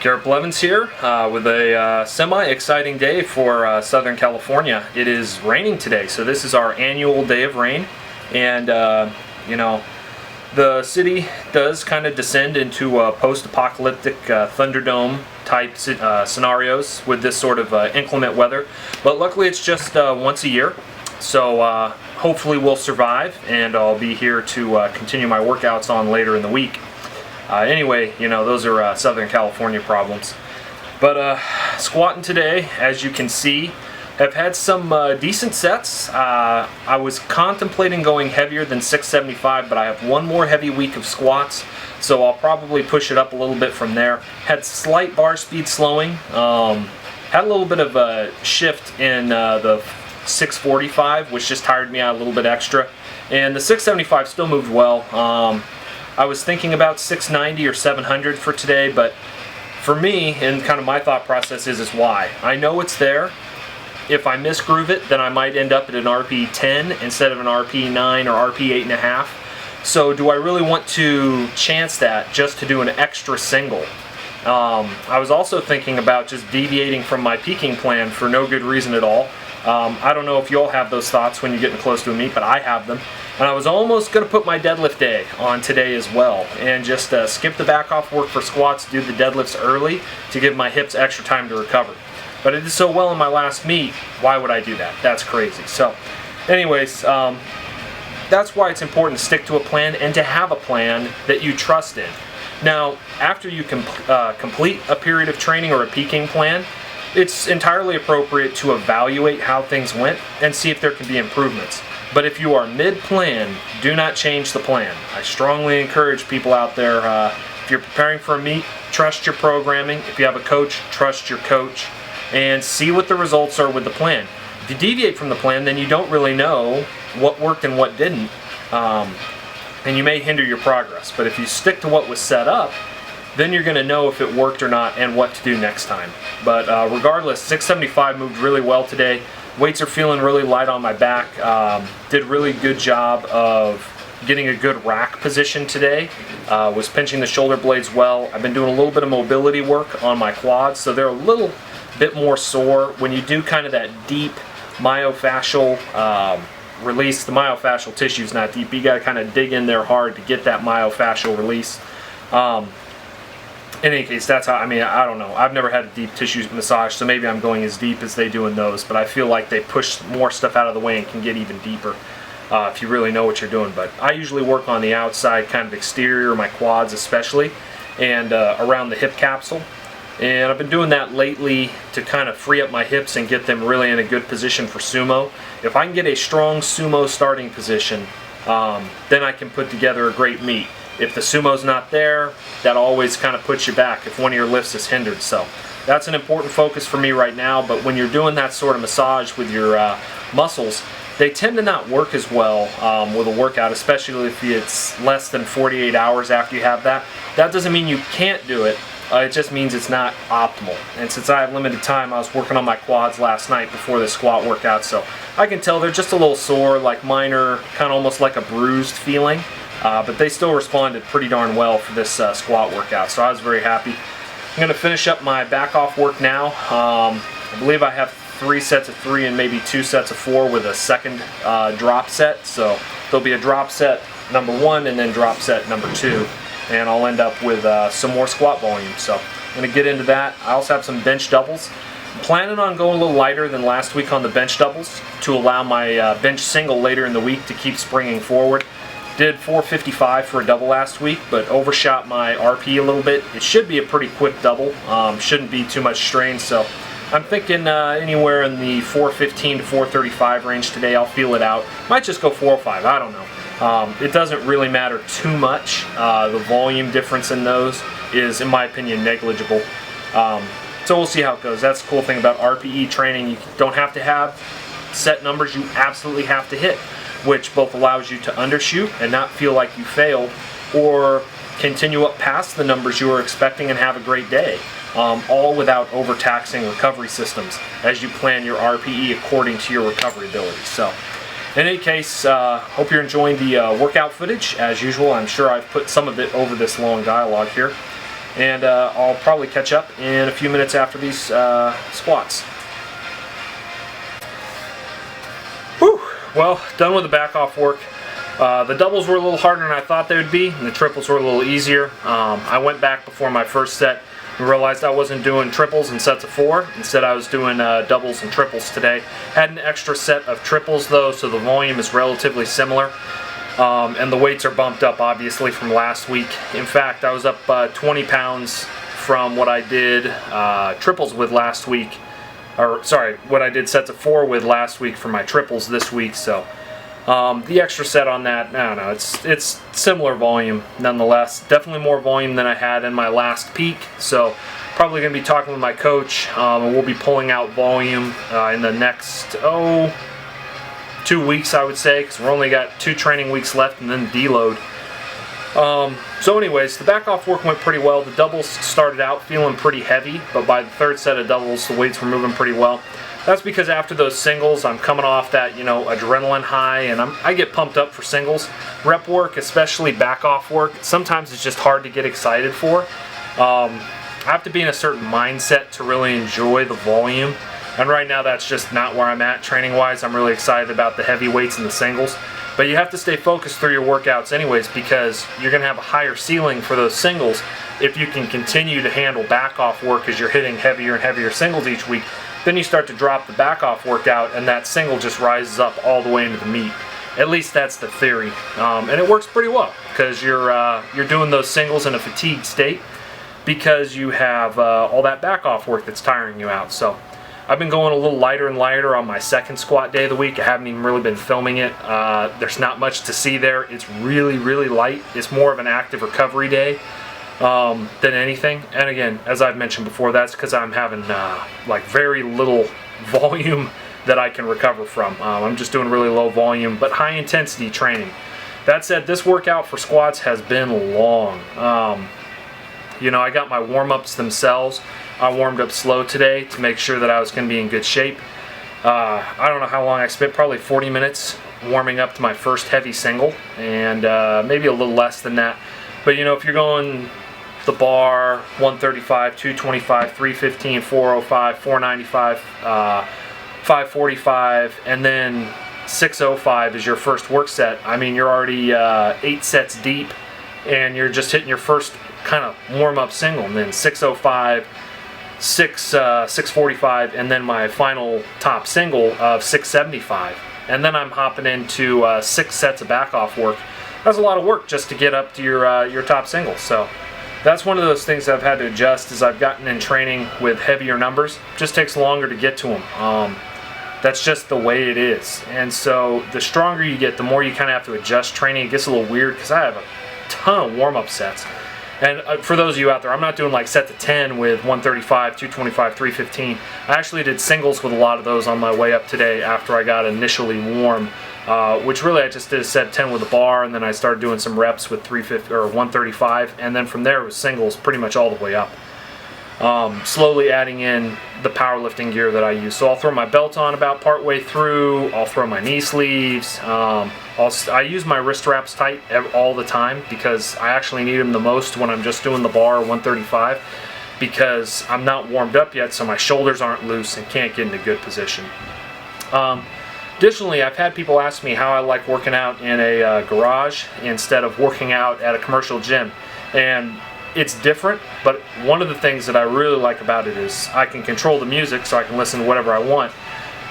Garrett Blevins here with a semi-exciting day for Southern California. It is raining today, so this is our annual day of rain, and you know, the city does kind of descend into post-apocalyptic Thunderdome type scenarios with this sort of inclement weather, but luckily it's just once a year, so hopefully we'll survive, and I'll be here to continue my workouts on later in the week. Anyway, you know, those are Southern California problems. But squatting today, as you can see, have had some decent sets. I was contemplating going heavier than 675, but I have one more heavy week of squats, so I'll probably push it up a little bit from there. Had slight bar speed slowing. Had a little bit of a shift in the 645, which just tired me out a little bit extra. And the 675 still moved well. I was thinking about 690 or 700 for today, but for me, and kind of my thought process is why. I know it's there. If I misgroove it, then I might end up at an RP 10 instead of an RP 9 or RP 8.5. So do I really want to chance that just to do an extra single? I was also thinking about just deviating from my peaking plan for no good reason at all. I don't know if you all have those thoughts when you're getting close to a meet, but I have them. And I was almost going to put my deadlift day on today as well, and just skip the back off work for squats, do the deadlifts early to give my hips extra time to recover. But I did so well in my last meet, why would I do that? That's crazy. So anyways, that's why it's important to stick to a plan and to have a plan that you trust in. Now, after you complete a period of training or a peaking plan, it's entirely appropriate to evaluate how things went and see if there can be improvements. But if you are mid-plan, do not change the plan. I strongly encourage people out there, if you're preparing for a meet, trust your programming. If you have a coach, trust your coach, and see what the results are with the plan. If you deviate from the plan, then you don't really know what worked and what didn't, and you may hinder your progress. But if you stick to what was set up, then you're going to know if it worked or not and what to do next time. But regardless, 675 moved really well today. Weights are feeling really light on my back. Did a really good job of getting a good rack position today. Was pinching the shoulder blades well. I've been doing a little bit of mobility work on my quads, so they're a little bit more sore. When you do kind of that deep myofascial release, the myofascial tissue is not deep. You got to kind of dig in there hard to get that myofascial release. In any case, that's how, I mean, I don't know. I've never had a deep tissue massage, so maybe I'm going as deep as they do in those, but I feel like they push more stuff out of the way and can get even deeper if you really know what you're doing. But I usually work on the outside, kind of exterior, my quads especially, and around the hip capsule. And I've been doing that lately to kind of free up my hips and get them really in a good position for sumo. If I can get a strong sumo starting position, then I can put together a great meet. If the sumo's not there, that always kind of puts you back if one of your lifts is hindered. So that's an important focus for me right now. But when you're doing that sort of massage with your muscles, they tend to not work as well with a workout, especially if it's less than 48 hours after you have that. That doesn't mean you can't do it. It just means it's not optimal. And since I have limited time, I was working on my quads last night before the squat workout, so I can tell they're just a little sore, like minor, kind of almost like a bruised feeling. But they still responded pretty darn well for this squat workout, so I was very happy. I'm going to finish up my back off work now. I believe I have 3 sets of 3 and maybe 2 sets of 4 with a second drop set. So there'll be a drop set number 1 and then drop set number 2. And I'll end up with some more squat volume. So I'm going to get into that. I also have some bench doubles. I'm planning on going a little lighter than last week on the bench doubles to allow my bench single later in the week to keep springing forward. Did 455 for a double last week, but overshot my RP a little bit. It should be a pretty quick double. Shouldn't be too much strain, so I'm thinking anywhere in the 415 to 435 range today. I'll feel it out. Might just go 405, I don't know. It doesn't really matter too much. The volume difference in those is, in my opinion, negligible. So we'll see how it goes. That's the cool thing about RPE training. You don't have to have set numbers you absolutely have to hit, which both allows you to undershoot and not feel like you failed, or continue up past the numbers you were expecting and have a great day, all without overtaxing recovery systems as you plan your RPE according to your recovery ability. So in any case, hope you're enjoying the workout footage. As usual, I'm sure I've put some of it over this long dialogue here. and I'll probably catch up in a few minutes after these squats. Whew. Well, done with the back off work. The doubles were a little harder than I thought they would be, and the triples were a little easier. I went back before my first set and realized I wasn't doing triples in sets of 4. Instead, I was doing doubles and triples today. Had an extra set of triples though, so the volume is relatively similar. And the weights are bumped up obviously from last week. In fact, I was up 20 pounds from what I did triples with last week. Or sorry, what I did sets of 4 with last week for my triples this week. So the extra set on that, I don't know, it's similar volume nonetheless. Definitely more volume than I had in my last peak. So probably going to be talking with my coach, and we'll be pulling out volume in the next 2 weeks, I would say, because we're only got 2 training weeks left and then deload. So anyways, the back off work went pretty well. The doubles started out feeling pretty heavy, but by the third set of doubles, the weights were moving pretty well. That's because after those singles, I'm coming off that, adrenaline high, and I get pumped up for singles. Rep work, especially back off work, sometimes it's just hard to get excited for. I have to be in a certain mindset to really enjoy the volume, and right now that's just not where I'm at training-wise. I'm really excited about the heavy weights and the singles, but you have to stay focused through your workouts anyways, because you're going to have a higher ceiling for those singles if you can continue to handle back off work as you're hitting heavier and heavier singles each week. Then you start to drop the back off workout, and that single just rises up all the way into the meat. At least that's the theory, and it works pretty well because you're doing those singles in a fatigued state because you have all that back off work that's tiring you out. So I've been going a little lighter and lighter on my second squat day of the week. I haven't even really been filming it. There's not much to see there. It's really, really light. It's more of an active recovery day than anything. And again, as I've mentioned before, that's because I'm having like very little volume that I can recover from. I'm just doing really low volume but high intensity training. That said, this workout for squats has been long. I got my warm-ups themselves. I warmed up slow today to make sure that I was going to be in good shape. I don't know how long I spent, probably 40 minutes warming up to my first heavy single, and maybe a little less than that. But if you're going the bar, 135, 225, 315, 405, 495, 545, and then 605 is your first work set. I mean, you're already 8 sets deep, and you're just hitting your first kind of warm-up single, and then 605, 645, and then my final top single of 675. And then I'm hopping into 6 sets of back-off work. That's a lot of work just to get up to your top single. So that's one of those things I've had to adjust as I've gotten in training with heavier numbers. It just takes longer to get to them. That's just the way it is. And so the stronger you get, the more you kind of have to adjust training. It gets a little weird because I have a ton of warm-up sets. And for those of you out there, I'm not doing like set to 10 with 135, 225, 315. I actually did singles with a lot of those on my way up today after I got initially warm, which really I just did a set 10 with a bar, and then I started doing some reps with 350 or 135, and then from there it was singles pretty much all the way up. Slowly adding in the powerlifting gear that I use. So I'll throw my belt on about partway through. I'll throw my knee sleeves. I use my wrist wraps tight all the time because I actually need them the most when I'm just doing the bar 135, because I'm not warmed up yet, so my shoulders aren't loose and can't get in a good position. Additionally, I've had people ask me how I like working out in a garage instead of working out at a commercial gym, and it's different, but one of the things that I really like about it is I can control the music, so I can listen to whatever I want.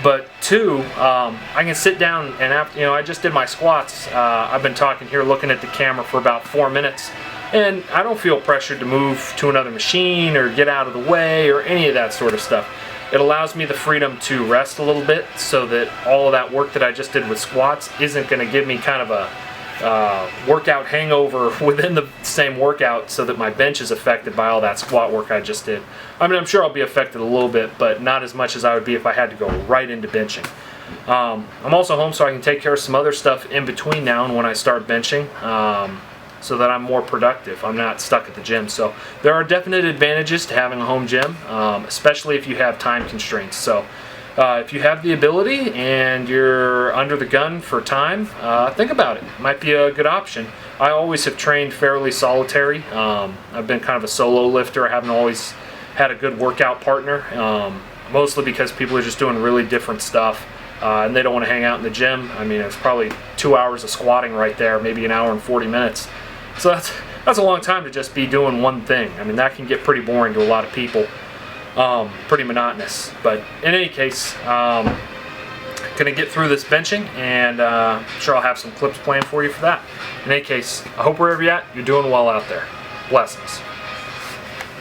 But 2, I can sit down and after, I just did my squats. I've been talking here looking at the camera for about 4 minutes, and I don't feel pressured to move to another machine or get out of the way or any of that sort of stuff. It allows me the freedom to rest a little bit so that all of that work that I just did with squats isn't going to give me kind of a workout hangover within the same workout, so that my bench is affected by all that squat work I just did. I mean, I'm sure I'll be affected a little bit, but not as much as I would be if I had to go right into benching. I'm also home so I can take care of some other stuff in between now and when I start benching, so that I'm more productive. I'm not stuck at the gym. So there are definite advantages to having a home gym, especially if you have time constraints. So if you have the ability and you're under the gun for time, think about it. Might be a good option. I always have trained fairly solitary. I've been kind of a solo lifter. I haven't always had a good workout partner, mostly because people are just doing really different stuff. And they don't want to hang out in the gym. I mean, it's probably 2 hours of squatting right there, maybe an hour and 40 minutes. So that's a long time to just be doing one thing. I mean, that can get pretty boring to a lot of people, pretty monotonous. But in any case, gonna get through this benching, and I'm sure I'll have some clips planned for you for that. In any case, I hope wherever you're at, you're doing well out there. Blessings.